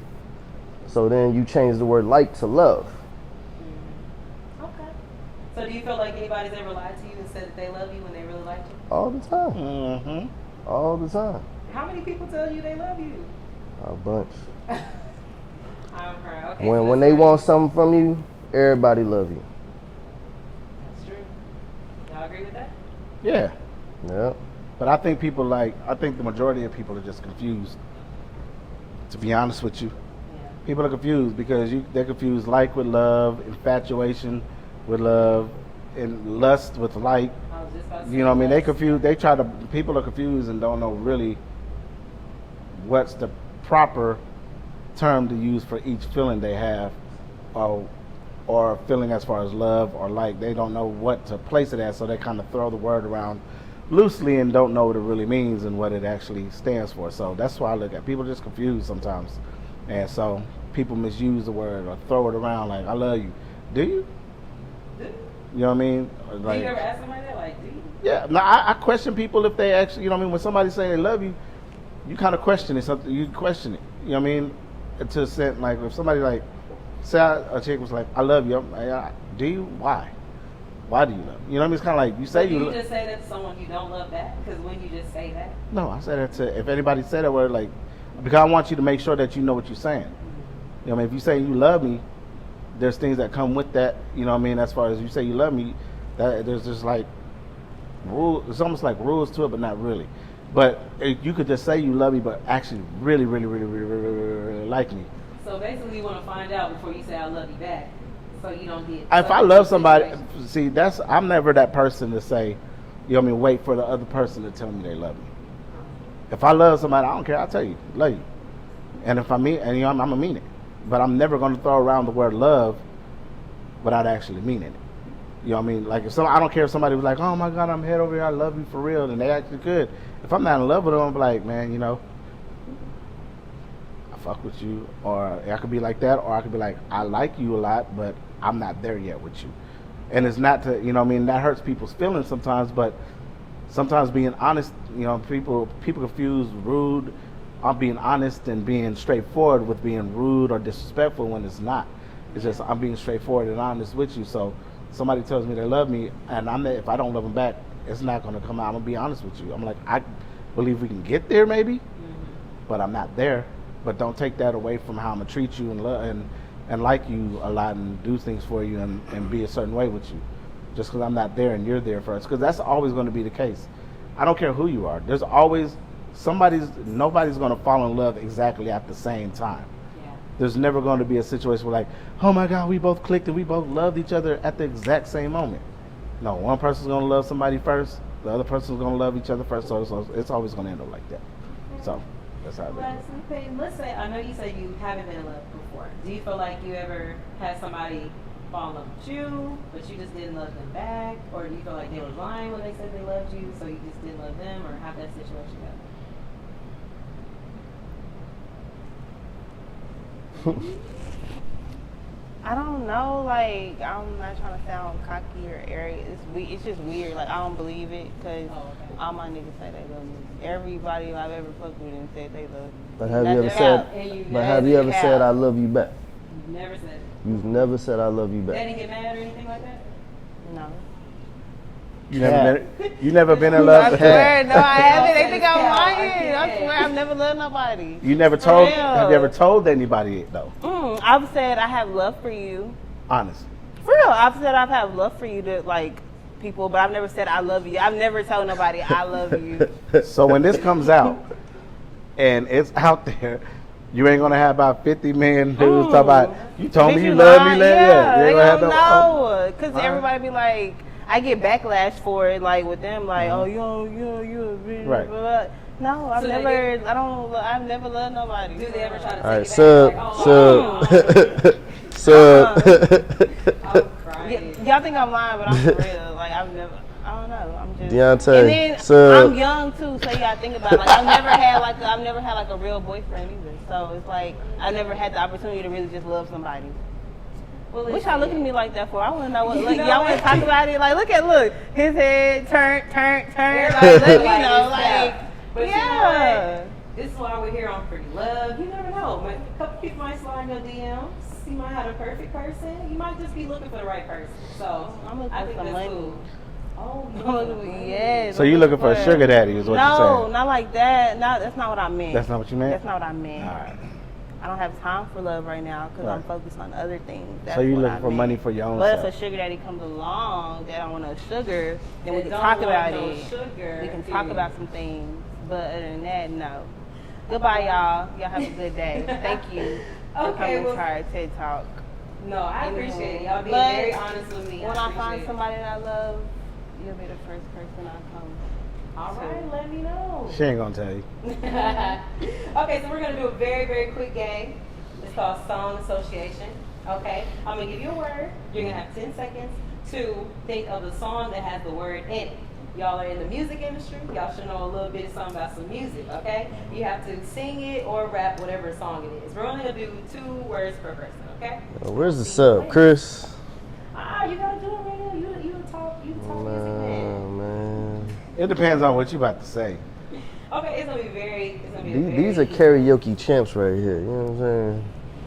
So then you change the word like to love. Okay. So do you feel like anybody's ever lied to you and said that they love you when they really liked you? All the time. Mm-hmm. All the time. How many people tell you they love you? A bunch. I'm crying. Okay. When they want something from you, everybody love you. That's true. Y'all agree with that? Yeah. Yep. But I think the majority of people are just confused. To be honest with you. Yeah. People are confused because they're confused like with love, infatuation with love, and lust with like. I was just about to You know what I mean? say They confused. People are confused and don't know really what's the proper term to use for each feeling they have, or feeling as far as love or like. They don't know what to place it as, so they kind of throw the word around loosely and don't know what it really means and what it actually stands for. So that's why I look at people just confused sometimes, and so people misuse the word or throw it around like I love you. Do you? Do you? You know what I mean? Or Do you ever ask somebody that? Like, do you? Yeah, no, I question people if they actually, you know what I mean? When somebody say they love you, you kind of question it. You question it. You know what I mean? To a sense, like if somebody like, say a chick was like, I love you. Do you? Why? Why do you love me? You know what I mean? It's kind of like you say Do you just say that to someone you don't love back? Because when you just say that. No, I say that to, if anybody say that word, like, because I want you to make sure that you know what you're saying. You know what I mean? If you say you love me, there's things that come with that. You know what I mean? As far as you say you love me, that there's just like rules. It's almost like rules to it, but not really. But you could just say you love me, but actually really, really, really, really, really, really, really like me. So basically, you want to find out before you say I love you back, so you don't get. If I love somebody, see, I'm never that person to say, you know what I mean, wait for the other person to tell me they love me. If I love somebody, I don't care. I'll tell you, love you. And if I mean, and you know, I'm gonna mean it. But I'm never gonna throw around the word love without actually meaning it. You know what I mean? Like I don't care if somebody was like, oh my God, I'm head over here, I love you for real, and they actually could. If I'm not in love with them, I'm like, man, you know, I fuck with you. Or I could be like that, or I could be like, I like you a lot, but I'm not there yet with you. And it's not to, you know what I mean, that hurts people's feelings sometimes, but sometimes being honest, you know, people confuse rude, being honest and being straightforward with being rude or disrespectful when it's not. It's just I'm being straightforward and honest with you. So somebody tells me they love me, and if I don't love them back, it's not going to come out. I'm going to be honest with you. I'm like, I believe we can get there maybe, but I'm not there. But don't take that away from how I'm going to treat you and love and like you a lot and do things for you and be a certain way with you. Just because I'm not there and you're there first. Because that's always going to be the case. I don't care who you are. There's always nobody's going to fall in love exactly at the same time. Yeah. There's never going to be a situation where like, oh my God, we both clicked and we both loved each other at the exact same moment. No, one person's going to love somebody first. The other person's going to love each other first. So it's always going to end up like that. So that's how it is. Let's say, I know you said you haven't been in love before. Do you feel like you ever had somebody fall in love with you, but you just didn't love them back? Or do you feel like they were lying when they said they loved you, so you just didn't love them? Or how'd that situation go? I don't know, like, I'm not trying to sound cocky or arrogant. It's just weird. Like, I don't believe it because all my niggas say they love me. Everybody I've ever fucked with and said they love me. But have you ever said I love you back? Never said it. You've never said I love you back. They didn't get mad or anything like that? No. You never been in love? I swear, no, I haven't. They think I'm lying. I swear, I've never loved nobody. You never told? Have you ever told anybody it though? I've said I have love for you. Honestly. For real, I've said I've had love for you to like people, but I've never said I love you. I've never told nobody I love you. So when this comes out and it's out there, you ain't gonna have about 50 million dudes talk about you told me you love me. Yeah, they don't know because everybody be like. I get backlash for it, like with them, like, oh, you, right. No, I've never loved nobody. Do they ever try to all right, y'all think I'm lying, but I'm for real. Like, I don't know. I'm just. Deontay, and then I'm young too, so you gotta think about it. Like, I've never had like a real boyfriend either. So it's like I never had the opportunity to really just love somebody. Well, what y'all looking at me like that for? I want to know what. Like, y'all want to talk about it? Like, look, his head turn. Like, let me know, like, but yeah. You know, this is why we're here on PrettyLove. You never know. A couple people might slide in your DMs. You might have a perfect person. You might just be looking for the right person. So I'm looking for some money. Cool. Oh, yes. So you looking for a sugar daddy? Is what you're saying? No, not like that. No, that's not what I meant. That's not what you meant. That's not what I meant. All right. I don't have time for love right now because I'm focused on other things. That's so you looking for money for your own self. But if a sugar daddy comes along that don't want no sugar, then we can talk about it. We can talk about some things. But other than that, no. Goodbye, y'all. Y'all have a good day. Thank you for coming to our TED Talk. No, I appreciate it. Y'all being very honest with me. When I find somebody that I love, you'll be the first person I come. All right, let me know. She ain't gonna tell you. Okay, so we're gonna do a very, very quick game. It's called Song Association. Okay, I'm gonna give you a word. You're gonna have 10 seconds to think of a song that has the word in it. Y'all are in the music industry. Y'all should know a little bit of something about some music. Okay, you have to sing it or rap whatever song it is. We're only gonna do 2 words per person. Okay. Where's the sub, Chris? You gotta do it right now. You talk music, man. It depends on what you about to say. Okay, it's gonna be very. These are karaoke champs right here. You know what I'm saying?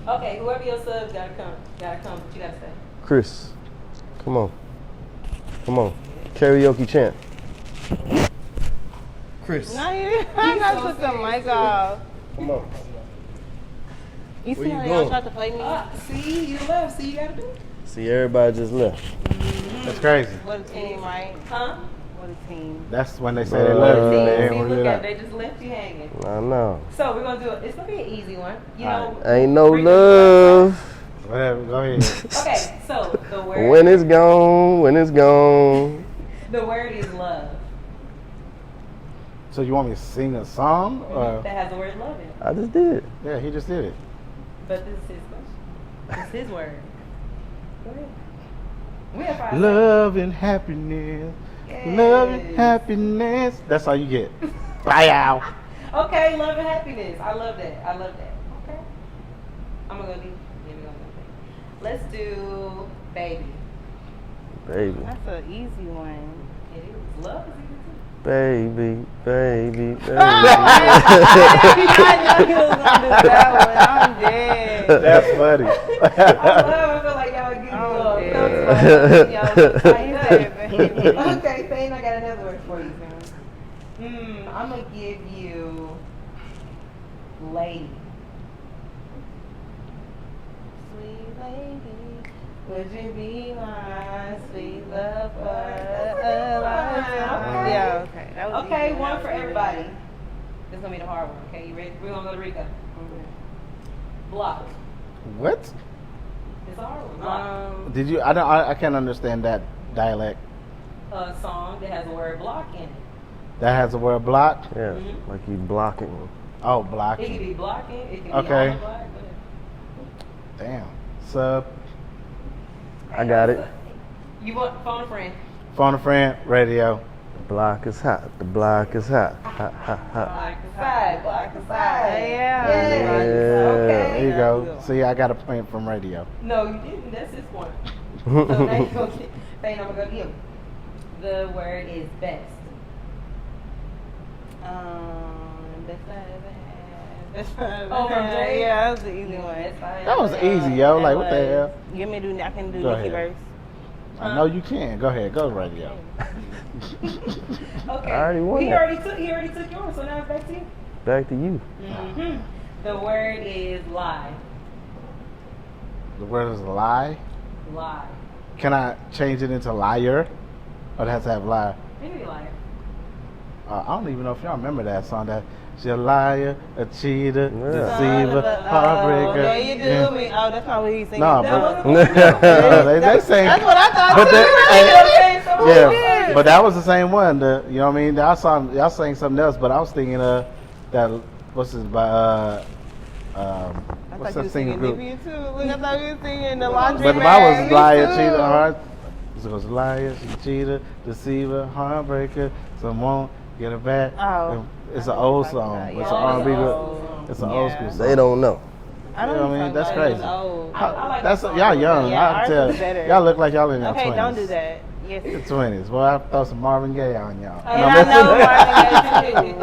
Okay, whoever your subs gotta come. What you gotta say? Chris, come on, karaoke champ. Chris. No, I gotta put the mic off. Come on. You see how y'all tried to play me? See, you left. See, you gotta do it. See, everybody just left. That's crazy. What a team, right? Huh? What a team. That's when they say they love you. They just left you hanging. I know. So we're gonna do it. It's gonna be an easy one. You know. Ain't no love. Whatever. Go ahead. Okay. So the word. When it's gone. The word is love. So you want me to sing a song? That has the word love in it. I just did. Yeah, he just did it. But this is his question. It's his word. Go ahead. We have 5 seconds. Love and happiness. Yes. Love and happiness. That's all you get. Bye out. Okay, love and happiness. I love that. Okay. I'm gonna go deep. Let's do baby. Baby. That's an easy one. It is. Love is easy too. Baby, baby, baby. I know he was gonna do that one. I'm dead. That's funny. I feel like y'all would give me Oh, love. yeah. Okay, Thane, I got another word for you. I'm gonna give you lady. Sweet lady, Would you be my sweet love for Okay. Yeah, okay. That was Okay, easy. one That for was easy. everybody. This is gonna be the hard one. Okay, you ready? We're gonna go to Rico. Block. What? It's a hard one. Block. Did you? I can't understand that dialect. A song that has the word block in it. That has the word block. Yeah, Mhm. like you blocking me. Oh, It could blocking. be blocking. It could be Okay. on the block. Damn. Sub. I got it. You want phone a friend? Phone a friend. Radio. The block is hot. The block is hot. Hot, hot, hot. Block aside. Block aside. Yeah. Yeah. There Okay. you go. See, I got a point from radio. No, you didn't. That's his point. So now you go get. Thane, I'm gonna go to you. The word is best. Oh, from Jay? Yeah, that was the easy one. That's fine. That was easy, yo. Like, what the hell? Give me do. I can do Go Nicki ahead. verse. I know you can. Go ahead. Go radio. Okay. I already won He that. already took yours, so now it's back to you. Back to you. Mm-hmm. The word is lie. The word is lie. Lie. Can I change it into liar? Or it has to have lie? Maybe liar. I don't even know if y'all remember that song. That she's a liar, a cheater, Yeah. deceiver, heartbreaker. Yeah, you do. Yeah. Me. Oh, that's not what he's singing. No, That but wasn't they sing. That's what I thought But too. they- Yeah. Yeah, but that was the same one. You know what I mean? Y'all sang something else, but I was thinking that what's this by I what's thought you that was singing singing group? Nivea too. Look, I thought you was singing the laundry But man. mine was Me liar, too. cheater, heart. It was liar, cheater, deceiver, heartbreaker. Some won't get it back. Oh. It's I an know what old you're talking song. about. It's Yeah, an R&B it's an group. old song. It's an old school Yeah. song. They don't know. I You know what I mean? That's crazy. Oh. I like That's the song. y'all young. Yeah, I ours can tell. is better. Y'all look like y'all in your Okay, 20s. don't do that. Yes. Your 20s. Well, I throw some Marvin Gaye on y'all. And I know Marvin Gaye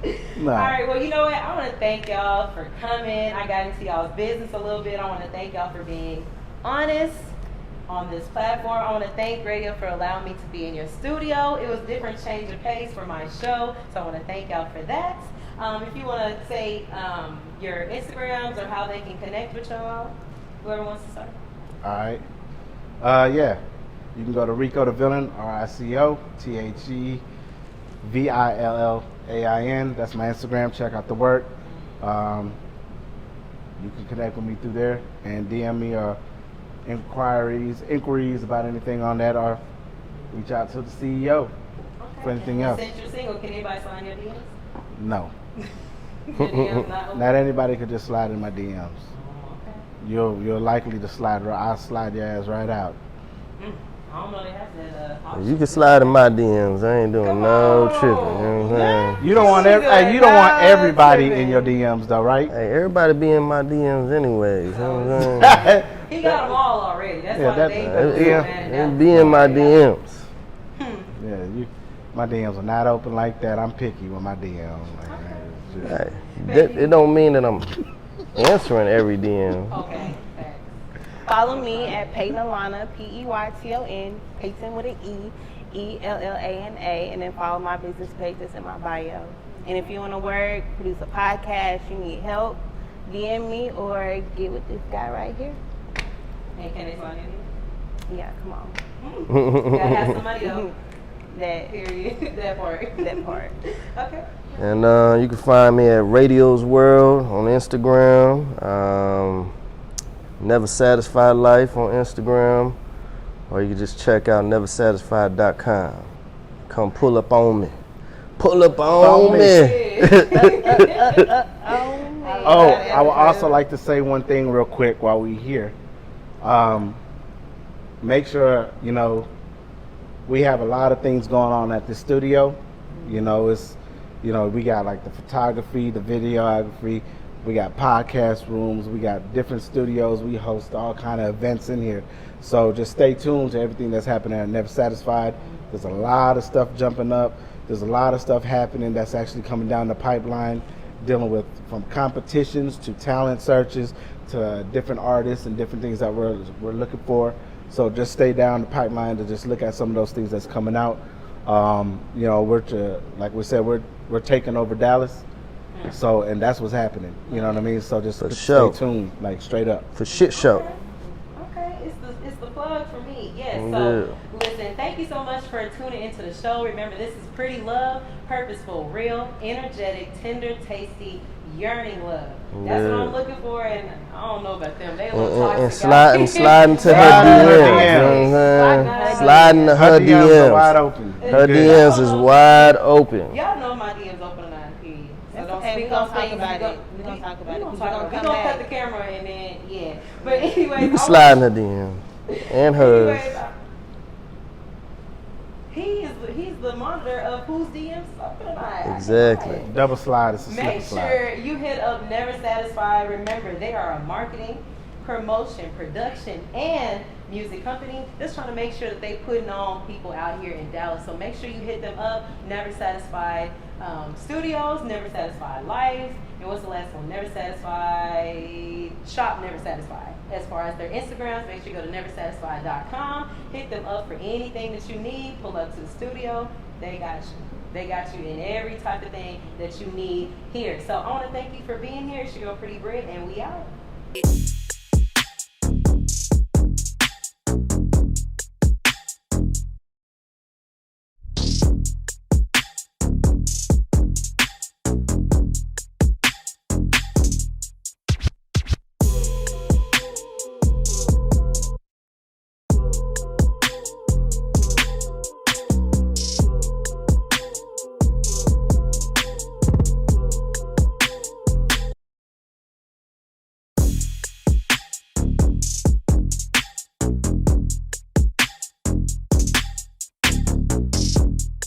too. No. All right, well, you know what? I want to thank y'all for coming. I got into y'all's business a little bit. I want to thank y'all for being honest on this platform. I want to thank radio for allowing me to be in your studio. It was different change of pace for my show, so I want to thank y'all for that. If you want to say your Instagrams or how they can connect with y'all, whoever wants to start. All right. Yeah. You can go to Rico the Villain, RICO THEVILLAIN. That's my Instagram. Check out the work. You can connect with me through there and DM me or inquiries about anything on that, or reach out to the CEO for anything else. Since you're single, can anybody sign your DMs? No. Your DMs not open? Not anybody could just slide in my DMs. Okay. You're likely to slide. I'll slide your ass right out. I don't know they have that option. You can slide in my DMs. I ain't doing Come no on. tripping. You know what I'm saying? You don't want you don't want everybody in your DMs though, right? Hey, everybody be in my DMs anyways. You know what I'm saying? He got them all already. That's Yeah, why that- they yeah. It be in my DMs. Yeah, my DMs are not open like that. I'm picky with my DMs. Like, man, it's just- Hey, it don't mean that I'm answering every DM. Okay. Thanks. Follow me at Peyton Alana, Peyton, Peyton with an ELLANA, and then follow my business page that's in my bio. And if you want to work, produce a podcast, you need help, DM me or get with this guy right here. And can they sign in? Yeah, come on. Gotta have somebody else. That Period. That part. that part. Okay. And you can find me at Radio's World on Instagram. Never Satisfied Life on Instagram. Or you can just check out neversatisfied.com. Come pull up on me. Pull up on me. Oh, I would also like to say one thing real quick while we're here. Make sure, we have a lot of things going on at the studio. We got like the photography, the videography, We got podcast rooms. We got different studios. We host all kind of events in here. So just stay tuned to everything that's happening at Never Satisfied. There's a lot of stuff jumping up. There's a lot of stuff happening that's actually coming down the pipeline, dealing with from competitions to talent searches to different artists and different things that we're looking for. So just stay down the pipeline to just look at some of those things that's coming out. You know, like we said, we're taking over Dallas. So, and that's what's happening. You know what I mean? So just stay tuned, like straight up. For shit show. Okay. It's the plug for me. Yes. So listen, thank you so much for tuning into the show. Remember, this is PrettyLove, purposeful, real, energetic, tender, tasty, yearning love. That's what I'm looking for, and I don't know about them. They a little toxic. And sliding to her DMs. Sliding to her DMs. Wide open. Her DMs is wide open. Y'all know my DMs open tonight. So don't Okay, speak we gonna on talk things. about it. We gonna talk about it. We gonna cut the camera and then But anyway, You can slide in her DM and hers. He's the monitor of whose DMs is open tonight. Exactly. Double slide is a Make slipper sure slide. you hit up Never Satisfied. Remember, they are a marketing, promotion, production, and music company. Just trying to make sure that they putting on people out here in Dallas. So make sure you hit them up. Never Satisfied Studios, Never Satisfied Life, and what's the last one? Never Satisfied Shop, Never Satisfied. As far as their Instagrams, make sure you go to neversatisfied.com. Hit them up for anything that you need. Pull up to the studio. They got you. They got you in every type of thing that you need here. So I want to thank you for being here. It's your girl PrettyBrit, and we out.